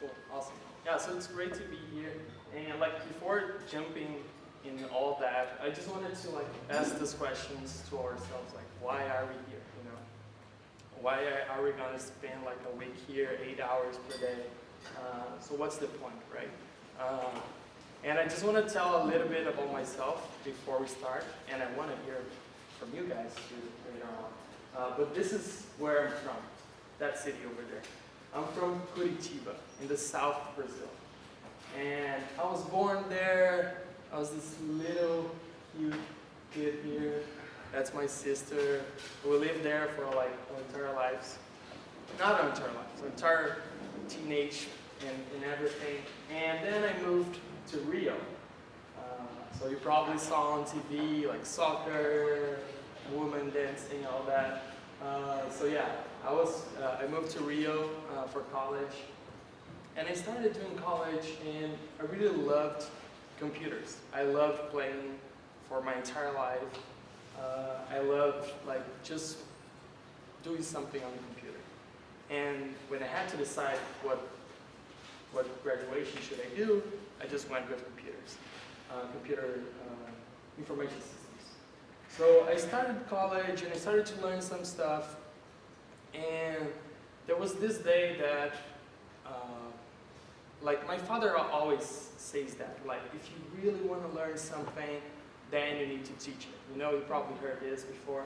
Cool, awesome. Yeah, so it's great to be here. And like before jumping in all that, I just wanted to like ask these questions to ourselves, like why are we here? You know, why are we gonna spend like a week here, 8 hours per day? So what's the point, right? And I just want to tell a little bit about myself before we start, and I want to hear from you guys too later on. But this is where I'm from, that city over there. I'm from Curitiba, in the south of Brazil. And I was born there. I was this little cute kid here. That's my sister. We lived there for like our entire lives. Not our entire lives, our entire teenage and everything. And then I moved to Rio. So you probably saw on TV like soccer, women dancing, all that. So yeah, I moved to Rio for college, and I started doing college, and I really loved computers. I loved playing for my entire life. I loved like just doing something on the computer. And when I had to decide what graduation should I do, I just went with computers, computer information systems. So I started college and I started to learn some stuff, and there was this day that, like my father always says that, like if you really want to learn something, then you need to teach it. You know, you probably heard this before.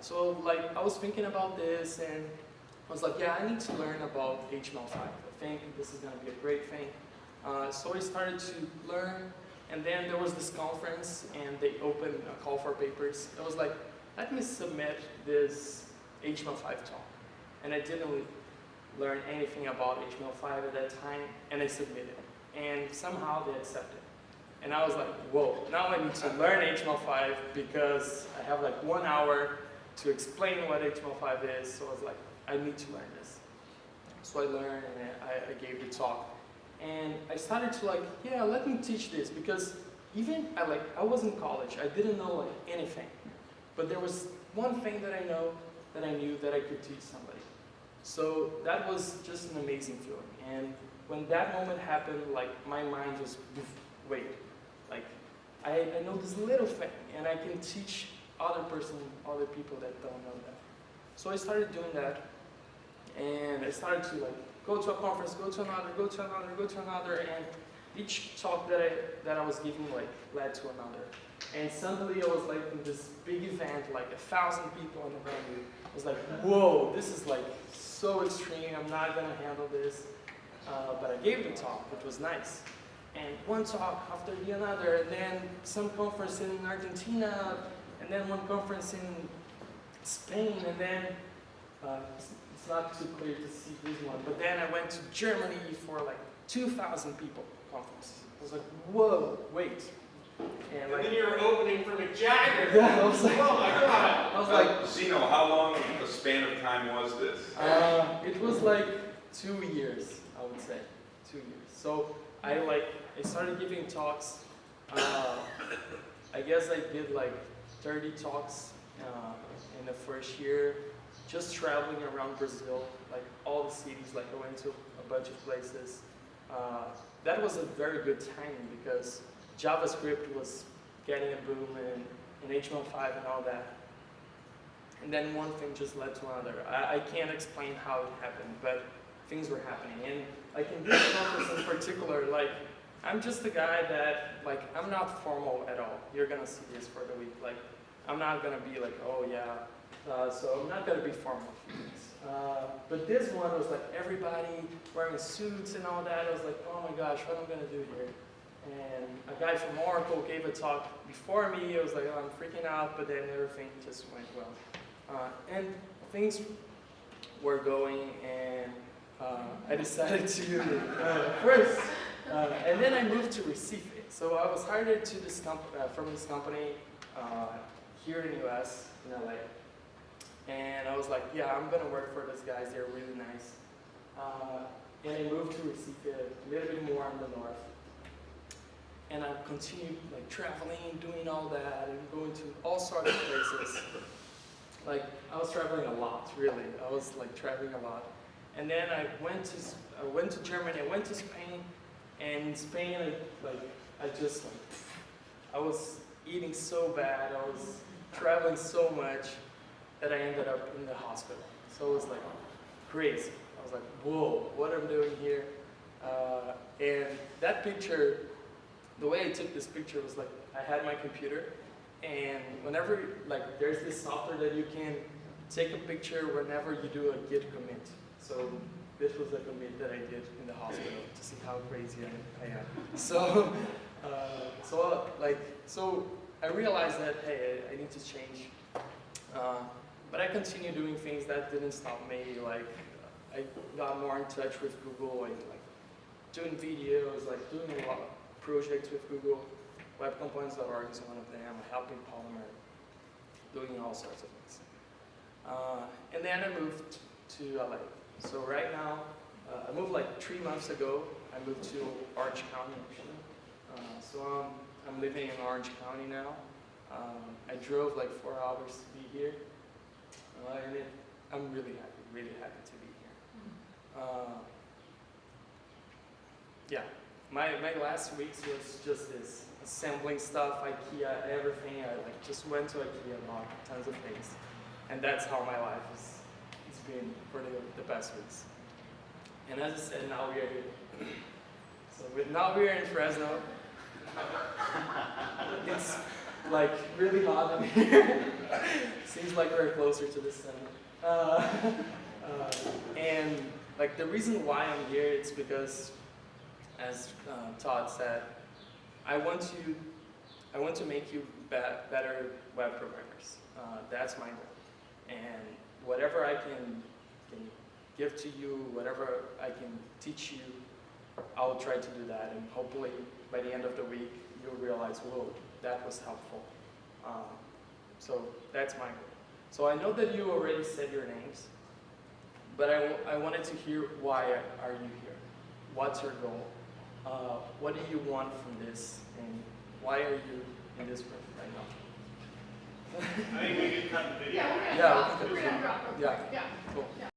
So like I was thinking about this, and I was like, yeah, I need to learn about HTML5. I think this is going to be a great thing. So I started to learn, and then there was this conference, and they opened a call for papers. I was like, let me submit this HTML5 talk. And I didn't learn anything about HTML5 at that time, and I submitted. And somehow they accepted. And I was like, whoa, now I need to learn HTML5 because I have like 1 hour to explain what HTML5 is. So I was like, I need to learn this. So I learned, and I gave the talk. And I started to like, yeah, let me teach this, because even I was in college, I didn't know like anything. But there was one thing that I knew that I could teach somebody. So that was just an amazing feeling. And when that moment happened, like my mind just, wait, like I know this little thing, and I can teach other people that don't know that. So I started doing that, and I started to like go to a conference, go to another, and each talk that I was giving like led to another. And suddenly I was like in this big event, like 1,000 people in the venue. I was like, whoa, this is like so extreme, I'm not gonna handle this. But I gave the talk, it was nice. And one talk after the another, and then some conference in Argentina, and then one conference in Spain, and then it's not too clear to see this one, but then I went to Germany for like 2,000 people conference. I was like, whoa, wait. And then you were opening for Mick Jagger. Yeah, I was like, oh my God. I was like, Zeno, how long a span of time was this? It was like 2 years, I would say, 2 years. So I started giving talks. I guess I did like 30 talks in the first year, just traveling around Brazil, like all the cities. Like I went to a bunch of places. That was a very good timing because JavaScript was getting a boom, and HTML5 and all that. And then one thing just led to another. I can't explain how it happened, but things were happening. And like in this conference in particular, like I'm just a guy that, like, I'm not formal at all. You're gonna see this for the week. Like, I'm not gonna be like, oh yeah. So I'm not gonna be formal. But this one was like everybody wearing suits and all that. I was like, oh my gosh, what am I gonna do here? And a guy from Oracle gave a talk before me. I was like, oh, I'm freaking out, but then everything just went well. And things were going, and I decided to first, and then I moved to Recife. So I was hired to this from this company here in the US, in LA. And I was like, yeah, I'm gonna work for those guys. They're really nice. And I moved to Recife, a little bit more in the north. And I continued like traveling, doing all that, and going to all sorts of places. Like I was traveling a lot, really. I was like traveling a lot. And then I went to Germany, I went to Spain, and in Spain, I was eating so bad, I was traveling so much that I ended up in the hospital. So it was like crazy. I was like, whoa, what I'm doing here? And that picture, the way I took this picture was like, I had my computer, and whenever, like, there's this software that you can take a picture whenever you do a Git commit. So this was a commit that I did in the hospital to see how crazy I am. So, so I realized that, hey, I need to change. But I continued doing things that didn't stop me. Like, I got more in touch with Google and like doing videos, like doing a lot of projects with Google. Webcomponents.org is one of them. Helping Polymer, doing all sorts of things. And then I moved to LA. So right now, I moved like 3 months ago. I moved to Orange County, actually. So I'm living in Orange County now. I drove like 4 hours to be here. And I'm really happy to be here. Yeah, my last weeks was just this, assembling stuff, IKEA, everything. I like just went to IKEA and bought tons of things. And that's how my life has been for the past weeks. And as I said, now we are here. So now we are in Fresno. It's like really hot in here. Seems like we're closer to the sun. And like the reason why I'm here is because, as Todd said, I want to make you better web programmers. That's my goal. And whatever I can give to you, whatever I can teach you, I'll try to do that. And hopefully, by the end of the week, you'll realize, whoa, that was helpful. So that's my goal. So I know that you already said your names, but I wanted to hear, why are you here? What's your goal? What do you want from this? And why are you in this room right now? I think we can cut the video. Yeah, We're gonna drop. Yeah, Yeah. cool. Yeah.